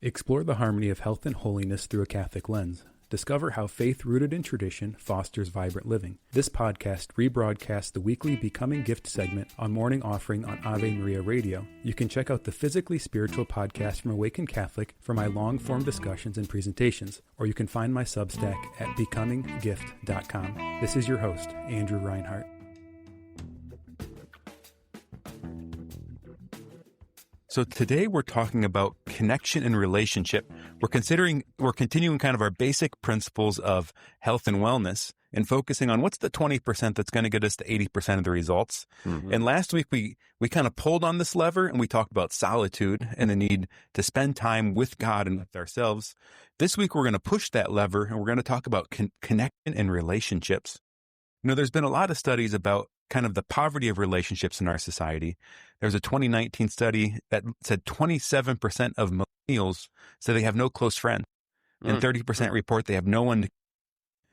Explore the harmony of health and holiness through a Catholic lens. Discover how faith rooted in tradition fosters vibrant living. This podcast rebroadcasts the weekly Becoming Gift segment on Morning Offering on Ave Maria Radio. You can check out the Physically Spiritual podcast from Awakened Catholic for my long-form discussions and presentations, or you can find my Substack at becominggift.com. This is your host, Andrew Reinhardt. So today we're talking about connection and relationship. We're continuing kind of our basic principles of health and wellness and focusing on what's the 20% that's going to get us to 80% of the results. Mm-hmm. And last week we kind of pulled on this lever and we talked about solitude and the need to spend time with God and with ourselves. This week we're going to push that lever and we're going to talk about connection and relationships. You know, there's been a lot of studies about kind of the poverty of relationships in our society. There's a 2019 study that said 27% of millennials say they have no close friends, and 30% report they have no one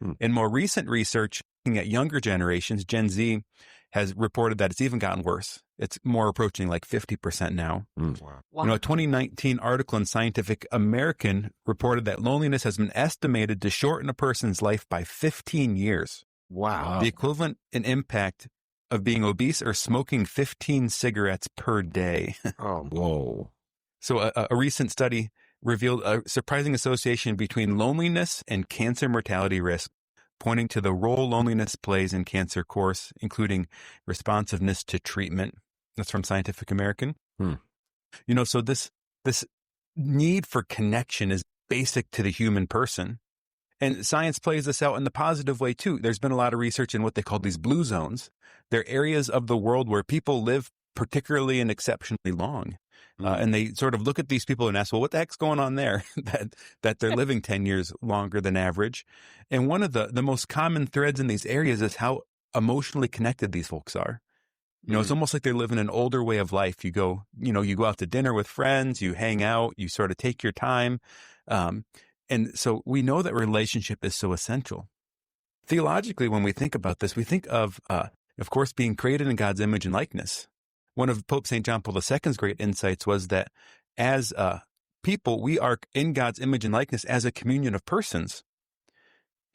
to. In more recent research, looking at younger generations, Gen Z has reported that it's even gotten worse. It's more approaching like 50% now. Wow. You know, a 2019 article in Scientific American reported that loneliness has been estimated to shorten a person's life by 15 years. Wow. The equivalent in impact of being obese or smoking 15 cigarettes per day. Oh, whoa. So a recent study revealed a surprising association between loneliness and cancer mortality risk, pointing to the role loneliness plays in cancer course, including responsiveness to treatment. That's from Scientific American. You know, so this need for connection is basic to the human person. And science plays this out in the positive way too. There's been a lot of research in what they call these blue zones. They're areas of the world where people live particularly and exceptionally long. And they sort of look at these people and ask, well, what the heck's going on there that they're living 10 years longer than average? And one of the most common threads in these areas is how emotionally connected these folks are. You know, it's almost like they're living an older way of life. You go out to dinner with friends, you hang out, you sort of take your time. And so we know that relationship is so essential. Theologically, when we think about this, we think of course, being created in God's image and likeness. One of Pope St. John Paul II's great insights was that as people, we are in God's image and likeness as a communion of persons.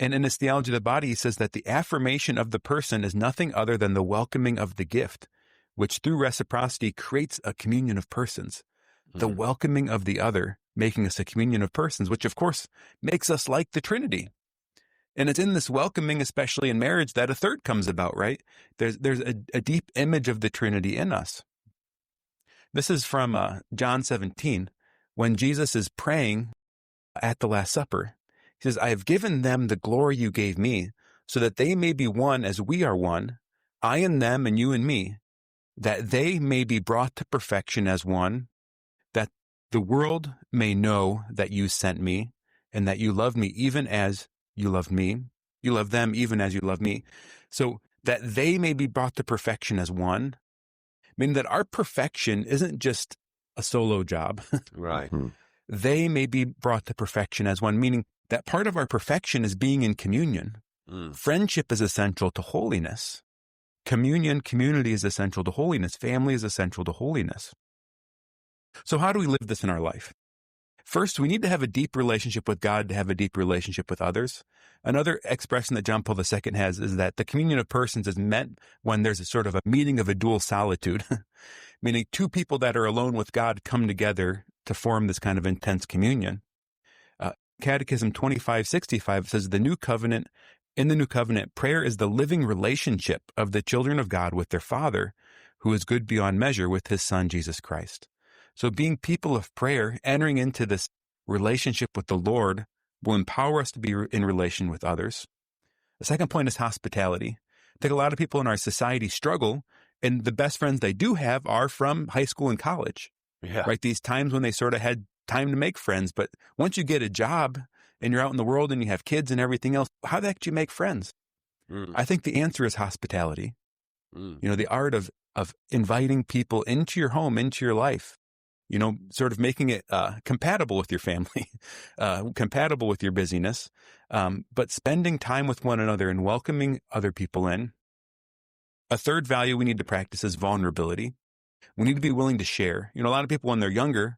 And in his theology of the body, he says that the affirmation of the person is nothing other than the welcoming of the gift, which through reciprocity creates a communion of persons. The welcoming of the other, making us a communion of persons, which of course makes us like the Trinity. And it's in this welcoming, especially in marriage, that a third comes about, right? There's a deep image of the Trinity in us. This is from John 17, when Jesus is praying at the Last Supper. He says, I have given them the glory you gave me, so that they may be one as we are one, I and them and you and me, that they may be brought to perfection as one, that the world may know that you sent me, and that you love me even as you loved me. You love them even as you love me. So that they may be brought to perfection as one, meaning that our perfection isn't just a solo job. Right. They may be brought to perfection as one, meaning that part of our perfection is being in communion. Friendship is essential to holiness. Community is essential to holiness. Family is essential to holiness. So how do we live this in our life? First, we need to have a deep relationship with God to have a deep relationship with others. Another expression that John Paul II has is that the communion of persons is meant when there's a sort of a meeting of a dual solitude, meaning two people that are alone with God come together to form this kind of intense communion. Catechism 2565 says in the New Covenant, prayer is the living relationship of the children of God with their Father, who is good beyond measure with his Son, Jesus Christ. So being people of prayer, entering into this relationship with the Lord, will empower us to be in relation with others. The second point is hospitality. I think a lot of people in our society struggle, and the best friends they do have are from high school and college. Yeah. Right? These times when they sort of had time to make friends. But once you get a job and you're out in the world and you have kids and everything else, how the heck do you make friends? I think the answer is hospitality. You know, the art of inviting people into your home, into your life. You know, sort of making it compatible with your family, compatible with your busyness, but spending time with one another and welcoming other people in. A third value we need to practice is vulnerability. We need to be willing to share. You know, a lot of people when they're younger,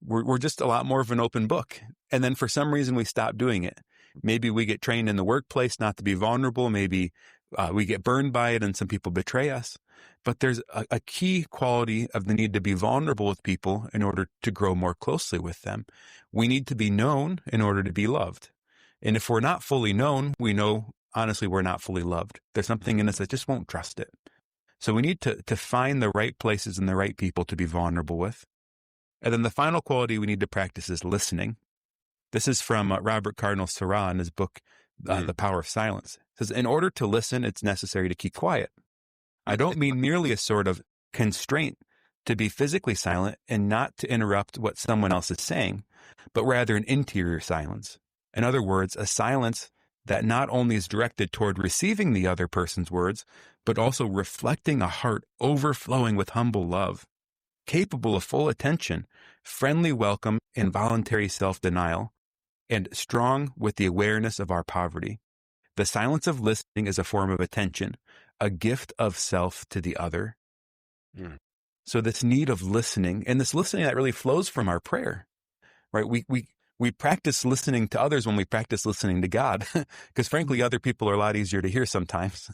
we're just a lot more of an open book. And then for some reason we stop doing it. Maybe we get trained in the workplace not to be vulnerable. Maybe we get burned by it and some people betray us. But there's a key quality of the need to be vulnerable with people in order to grow more closely with them. We need to be known in order to be loved. And if we're not fully known, we know, honestly, we're not fully loved. There's something in us that just won't trust it. So we need to find the right places and the right people to be vulnerable with. And then the final quality we need to practice is listening. This is from Robert Cardinal Sarah in his book, The Power of Silence. It says, in order to listen, it's necessary to keep quiet. I don't mean merely a sort of constraint to be physically silent and not to interrupt what someone else is saying, but rather an interior silence. In other words, a silence that not only is directed toward receiving the other person's words, but also reflecting a heart overflowing with humble love, capable of full attention, friendly welcome, and voluntary self-denial, and strong with the awareness of our poverty. The silence of listening is a form of attention, a gift of self to the other. So this need of listening, and this listening that really flows from our prayer, right? We practice listening to others when we practice listening to God, because frankly, other people are a lot easier to hear sometimes.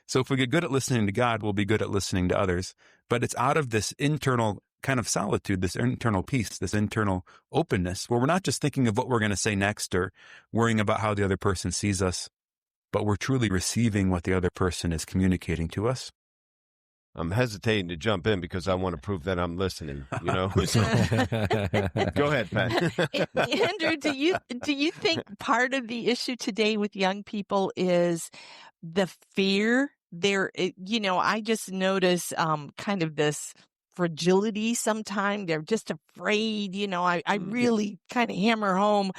So if we get good at listening to God, we'll be good at listening to others. But it's out of this internal kind of solitude, this internal peace, this internal openness, where we're not just thinking of what we're going to say next or worrying about how the other person sees us, but we're truly receiving what the other person is communicating to us. I'm hesitating to jump in because I want to prove that I'm listening, you know? Go ahead, Pat. Andrew, do you think part of the issue today with young people is the fear? I just notice kind of this fragility sometimes. They're just afraid. I really kind of hammer home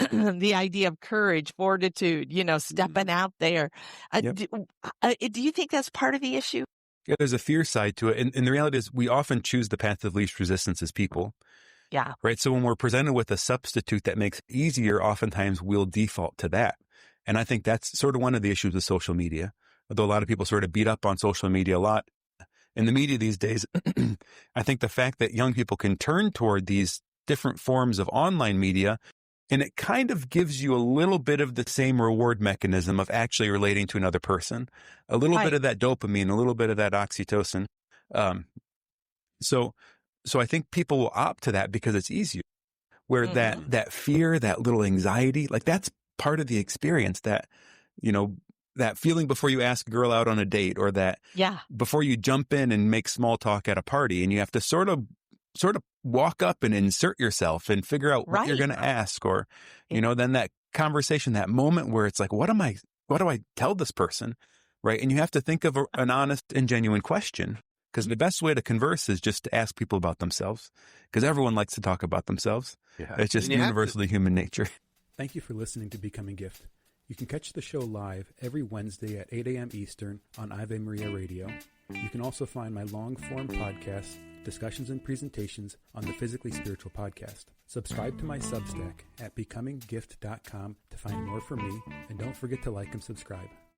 the idea of courage, fortitude, stepping out there. Do you think that's part of the issue? Yeah, there's a fear side to it. And the reality is we often choose the path of least resistance as people. Yeah. Right. So when we're presented with a substitute that makes it easier, oftentimes we'll default to that. And I think that's sort of one of the issues with social media, although a lot of people sort of beat up on social media a lot. In the media these days, I think the fact that young people can turn toward these different forms of online media, and it kind of gives you a little bit of the same reward mechanism of actually relating to another person, a little bit of that dopamine, a little bit of that oxytocin. So I think people will opt to that because it's easier, where that fear, that little anxiety, like that's part of the experience, that, that feeling before you ask a girl out on a date, or that before you jump in and make small talk at a party, and you have to sort of walk up and insert yourself and figure out what you're going to ask, or, then that conversation, that moment where it's like, what do I tell this person? Right. And you have to think of an honest and genuine question, because the best way to converse is just to ask people about themselves, because everyone likes to talk about themselves. Yeah. It's just universally human nature. Thank you for listening to Becoming Gift. You can catch the show live every Wednesday at 8 a.m. Eastern on Ave Maria Radio. You can also find my long-form podcasts, discussions, and presentations on the Physically Spiritual Podcast. Subscribe to my Substack at becominggift.com to find more from me, and don't forget to like and subscribe.